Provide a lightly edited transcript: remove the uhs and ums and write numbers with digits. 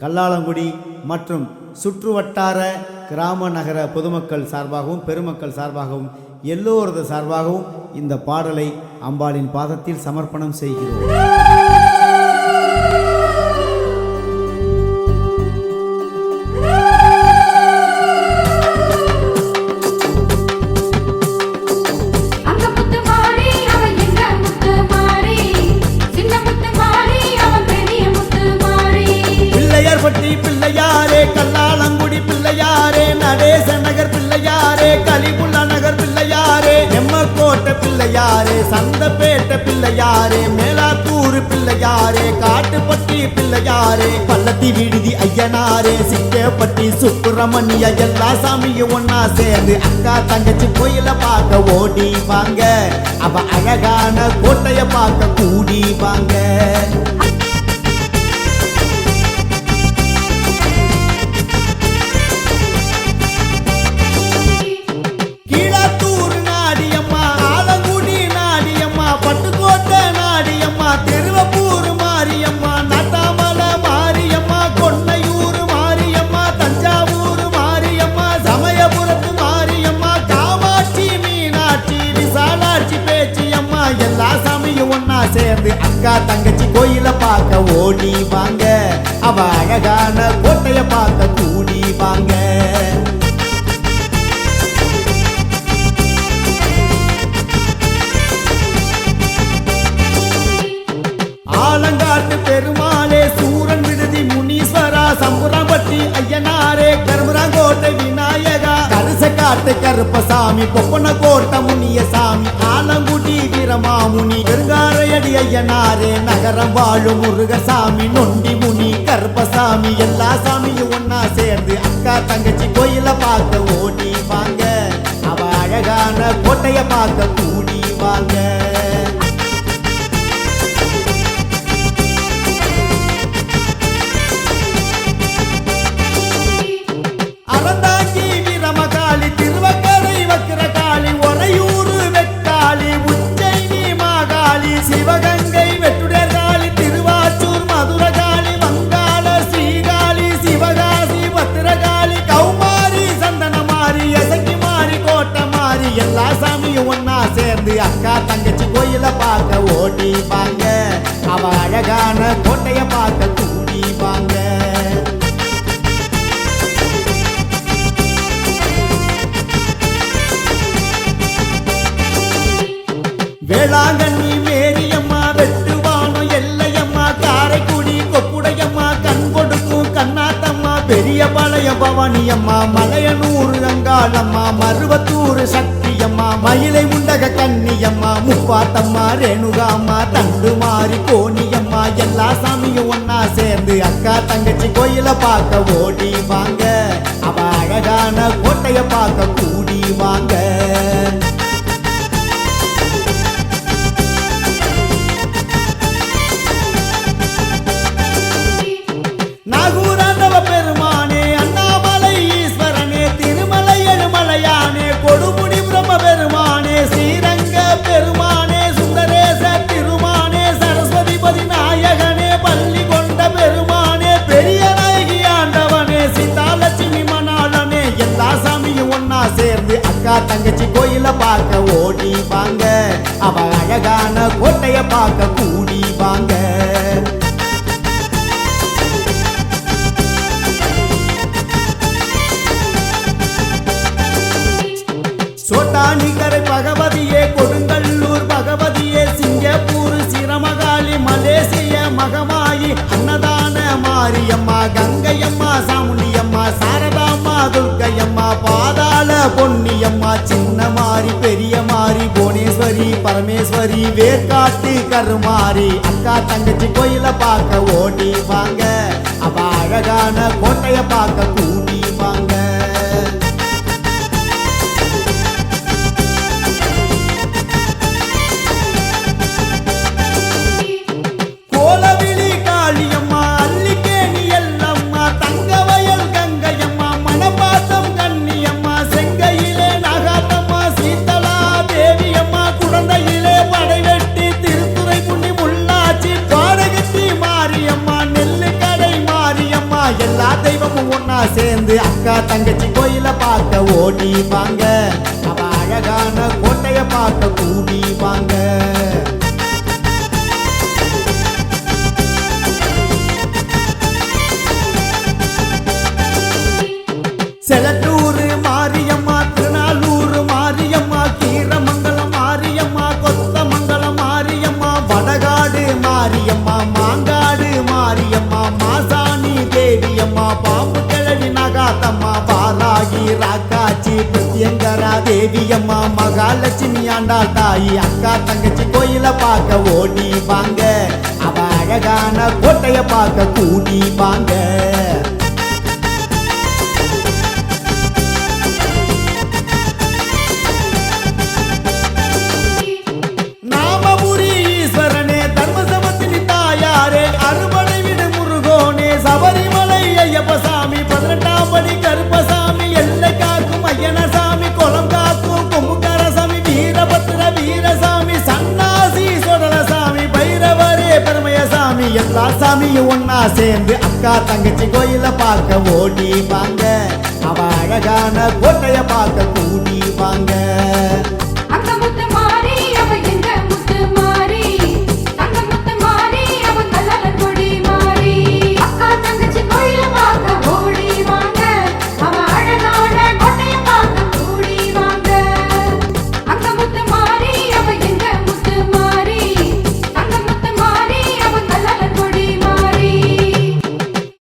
கல்லாலங்குடி மற்றும் சுற்றுவட்டார கிராம நகர பொதுமக்கள் சார்பாகவும் பெருமக்கள் சார்பாகவும் எல்லோரது சார்பாகவும் இந்த பாடலை அம்பாளின் பாதத்தில் சமர்ப்பணம் செய்கிறோம். பிள்ளையாரே கல்லாலங்குடி பிள்ளையாரே நடேச நகர் பிள்ளையாரே கலிபுள்ள நகர் பிள்ளையாரே எம்மக்கோட்டை பிள்ளையாரே சந்தப்பேட்டை பிள்ளையாரே மேலாத்தூர் பிள்ளையாரே காட்டுப்பட்டி பிள்ளையாரே பள்ளத்தி விடுதி ஐயனாரே சிக்கப்பட்டி சுப்பிரமணிய எல்லா சாமியும் ஒன்னா சேர்ந்து அக்கா தங்கச்சி கோயில பார்க்க ஓடி வாங்க, அவ அழகான கோட்டைய பார்க்க கூடி வாங்க. எல்லா சாமியும் ஒன்னா சேர்ந்து அக்கா தங்கச்சி கோயில பார்க்க ஓடி வாங்க, அவ அழகான கோட்டைய பார்க்க கூடி வாங்க. ஆலங்காட்டு பெருமாளே சூரன் விடுதி முனீஸ்வரா சம்புராம்பட்டி ஐயனாரே கருமராங்கோட்டை விநாயகா கருசக்காட்டு கருப்பசாமி பொப்பன கோட்டை முனிய சாமி ஆலங்குடி வீரமாமுனி பெருங்காரையடி ஐயனாரே நகரம் வாழும் முருகசாமி நொண்டி முனி கருப்பசாமி எல்லா சாமியும் ஒன்னா சேர்ந்து அக்கா தங்கச்சி கோயில பார்க்க ஓடி வாங்க, அவ அழகான கோட்டைய பார்க்க கூடி வாங்க. சிவகங்கை வெட்டுடர்காளி திருவாச்சூர் மதுரகாளி வங்காள ஸ்ரீகாளி சிவகாசி பத்திரகாளி கௌமாரி சந்தனமாரி எசக்கி மாறி கோட்டை மாறி எல்லா சாமியும் ஒன்னா சேர்ந்து அக்கா தங்கச்சி கோயில பார்க்க ஓடி வாங்க, அவ அழகான கோட்டைய பார்க்க கூடி வாங்க. வேளாங்கண்ணி மேரியம்மா வெட்டுவானோ எல்லையம்மா காரைக்குடி கொப்புடையம்மா கண் கொடுக்கும் கண்ணாத்தம்மா பெரிய பாளைய பவானியம்மா மலையனூர் அங்காளம்மா மருவத்தூர் சக்தியம்மா மயிலை முண்டக கன்னியம்மா முப்பாத்தம்மா ரேணுகாம்மா தண்டுமாரி கோணியம்மா எல்லா சாமியும் ஒன்னா சேர்ந்து அக்கா தங்கச்சி கோயில பார்க்க ஓடி வாங்க, அவ அழகான கோட்டைய பார்க்க கூடி வாங்க. நாகூராண்டவ பெருமானே அண்ணாமலை ஈஸ்வரனே திருமலை எழுமலையானே கொடுமுடி பிரம்ம பெருமானே ஸ்ரீரங்க பெருமானே சுந்தரேச திருமானே சரஸ்வதிபதி நாயகனே பள்ளி கொண்ட பெருமானே பெரிய நாயகி ஆண்டவனே சீதாலட்சுமி மணாளனே எல்லா சாமியும் ஒன்னா சேர்ந்து அக்கா தங்கச்சி கோயில பார்க்க ஓடி வாங்க, அவ அழகான கோட்டைய பார்க்க கூடி வாங்க. சோட்டானிகரை பகவதியே கொடுங்கல்லூர் பகவதியே சிங்கப்பூர் சிரமகாளி மலேசிய மகமாயி அன்னதான மாரியம்மா கங்கையம்மா சாமுண்டியம்மா சாரதாம்மா துர்க்கையம்மா பாதாள பொன்னியம்மா சின்ன மாறி பெரிய மாறி புவனேஸ்வரி பரமேஸ்வரி வேர்காட்டு கருமாரி அக்கா தங்கச்சி கோயில பார்க்க ஓடி வாங்க, அவ அழகான கோட்டைய பார்க்க கூடி வாங்க. எல்லா தெய்வமும் ஒன்னா சேர்ந்து அக்கா தங்கச்சி கோயில பார்க்க ஓடி வாங்க அவ அழகான கோட்டைய பார்க்க கூடி வாங்க செலட்டூர் மாரியம்மா திருநாளூர் மாரியம்மா கீரமங்கலம் மாரியம்மா கொத்தமங்கலம் மாரியம்மா வடகாடு மாரியம்மா மாங்காடு மாரியம்மா மாசாணி தேவியம்மா பாம்பு கிழவி நகாத்தம்மா பாலாகி ராக்காச்சி பிரத்யங்கரா தேவியம்மா மகாலட்சுமி ஆண்டாள் தாயி அக்கா தங்கச்சி கோயில பார்க்க ஓடி வாங்க அவ அழகான கோட்டைய பார்க்க கூடி வாங்க சபரிமலை ஐயப்பசாமி 18ஆம் படி கருப்பசாமி எல்லை காக்கும் ஐயனசாமி குளம் காக்கும் கொம்புக்காரசாமி வீரபத்ர வீரசாமி சன்னாசி சொடலசாமி பைரவரே பெருமையசாமி எல்லா சாமியும் ஒன்னா சேர்ந்து அக்கா தங்கச்சி கோயில பார்க்க ஓடி வாங்க அவ அழகான கோட்டைய பார்க்க கூடி வாங்க